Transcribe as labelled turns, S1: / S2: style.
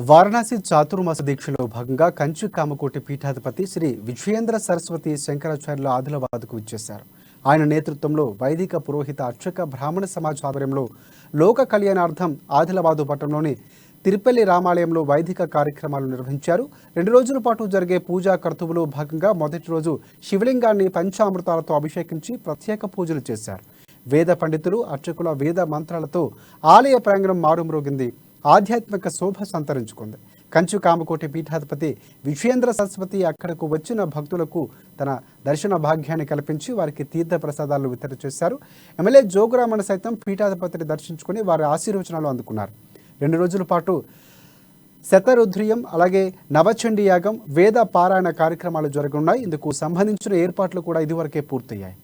S1: వారణాసి చాతుర్మాస దీక్షలో భాగంగా కంచి కామకోటి పీఠాధిపతి శ్రీ విజయేంద్ర సరస్వతి శంకరాచార్యులు ఆదిలాబాద్కు విచ్చేశారు. ఆయన నేతృత్వంలో వైదిక పురోహిత అర్చక బ్రాహ్మణ సమాజ్ ఆధ్వర్యంలో లోక కళ్యాణార్థం ఆదిలాబాదు పట్టణంలోని తిరుపల్లి రామాలయంలో వైదిక కార్యక్రమాలు నిర్వహించారు. 2 రోజుల పాటు జరిగే పూజా కర్తవ్యంలో భాగంగా మొదటి రోజు శివలింగాన్ని పంచామృతాలతో అభిషేకించి ప్రత్యేక పూజలు చేశారు. వేద పండితులు అర్చకుల వేద మంత్రాలతో ఆలయ ప్రాంగణం మారుమ్రోగింది. ఆధ్యాత్మిక శోభ సంతరించుకుంది. కంచి కామకోటి పీఠాధిపతి విజయేంద్ర సరస్వతి అక్కడకు వచ్చిన భక్తులకు తన దర్శన భాగ్యాన్ని కల్పించి వారికి తీర్థ ప్రసాదాలు వితరణ చేశారు. ఎమ్మెల్యే జోగురామన్ సైతం పీఠాధిపతిని దర్శించుకుని వారి ఆశీర్వచనాలు అందుకున్నారు. 2 రోజుల పాటు శతరుద్రియం అలాగే నవచండీ యాగం వేద పారాయణ కార్యక్రమాలు జరగనున్నాయి. ఇందుకు సంబంధించిన ఏర్పాట్లు కూడా ఇదివరకే పూర్తయ్యాయి.